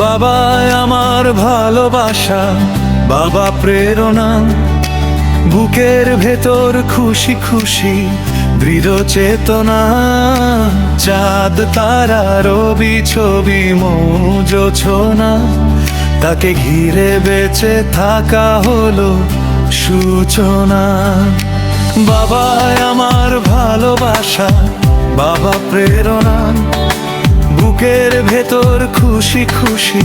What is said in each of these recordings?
বাবা আমার ভালোবাসা, বাবা প্রেরণা, বুকের ভেতর খুশি খুশি দৃঢ় চেতনা। চাঁদ তারা রবি ছবি মৌজ ছোনা, তাকে ঘিরে বেঁচে থাকা হলো সূচনা। বাবা আমার ভালোবাসা, বাবা প্রেরণা, বুকের ভেতর খুশি খুশি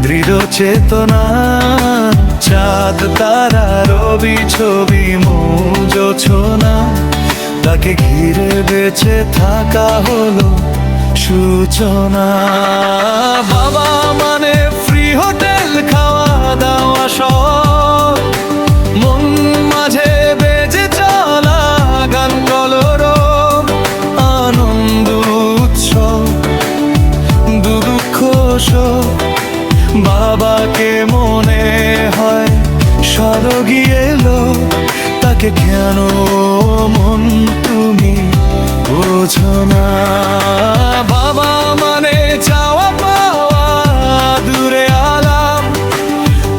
দৃঢ় চেতনা। চাঁদ তারা রবি ছবি মৌজ ছোনা, তাকে ঘিরে বেঁচে থাকা হলো সূচনা। বাবা মানে ফ্রি হোটেল, খাওয়া দাওয়া সব, মন মাঝে বেজে চলা গান কলরব, আনন্দ উৎসব দুঃখ শোক। বাবাকে মনে হয় স্বর্গে এলো, তাকে কেন মন তুমি বোঝো না? বাবা মানে চাওয়া পাওয়া দূরে আলাম,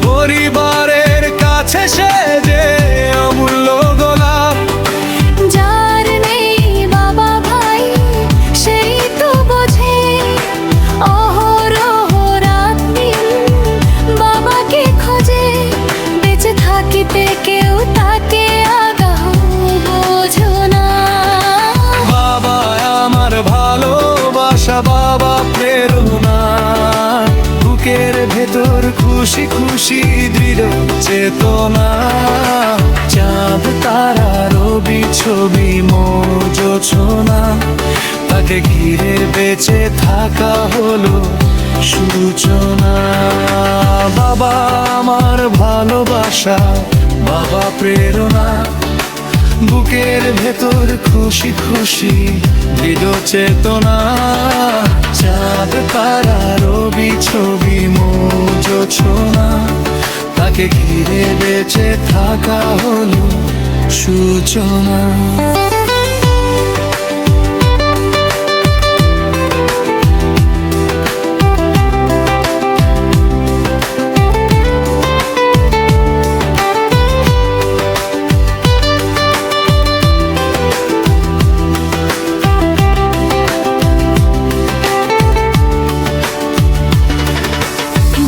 পরিবারের কাছে সে যে অমূল্য গোলাপ। যার নেই বাবা ভাই সেই তো বোঝে, অহরহ রাত দিন বাবাকে খোঁজে। বেঁচে থাকিতে কেউ তাকে আগাহ বোঝো না। বাবা আমার ভালোবাসা, বাবা প্রেরণা, বুকের ভেতর খুশি খুশি দৃঢ় চেতনা। চাঁদ তারা রবি ছবি মৌজ ছোনা, তাকে ঘিরে বেঁচে থাকা হলো সূচনা। বাবা আমার ভালোবাসা, বাবা প্রেরণা, বুকের ভেতর খুশি খুশি দৃঢ় চেতনা। চাঁদ তারা রবি ছবি মৌজ ছোনা, তাকে ঘিরে বেঁচে থাকা হলো সূচনা।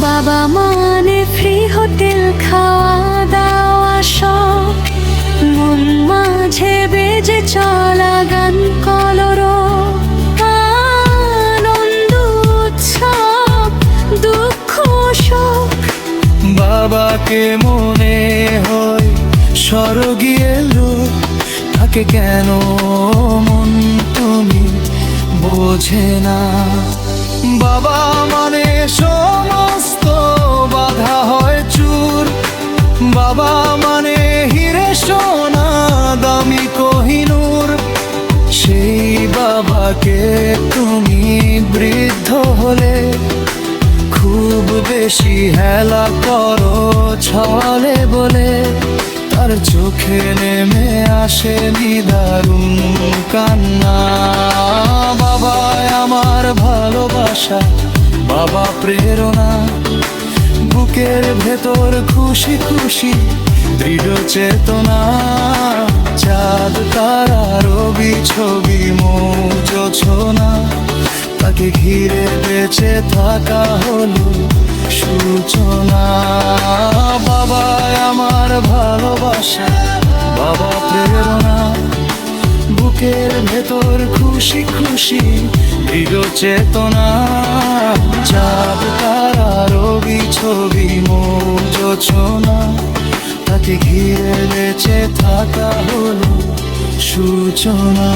বাবা মানে ফ্রি হোটেল, খাওয়া দাওয়া সব, মন মাঝে বেজে চলা গান কলরব, আনন্দ উৎসব দুঃখ শোক। বাবাকে মনে হয় স্বর্গে এলো, তাকে কেন মন তুমি বোঝে না? বাবা মানে সমস্ত বাধা হয় চুর, বাবা মানে হিরে সোনা দামি কোহিনূর। সেই বাবাকে তুমি বৃদ্ধ হলে খুব বেশি হেলা করো ছলে বলে, তার চোখে নেমে আসে নিদারুণ কান্না। বাবা আমার ভালোবাসা, বাবা প্রেরণা, বুকের ভেতর খুশি খুশি দৃঢ় চেতনা। চাঁদ তারা রবি ছবি মৌজ ছোনা, তাকে ঘিরে বেঁচে থাকা হলো সূচনা। বাবা আমার ভালোবাসা, বাবা প্রেরণা, বুকের ভেতর খুশি খুশি দৃঢ় চেতনা। চাঁদ তারা রবি ছবি মৌজ ছোনা, তাকে ঘিরে বেঁচে থাকা হলো সূচনা।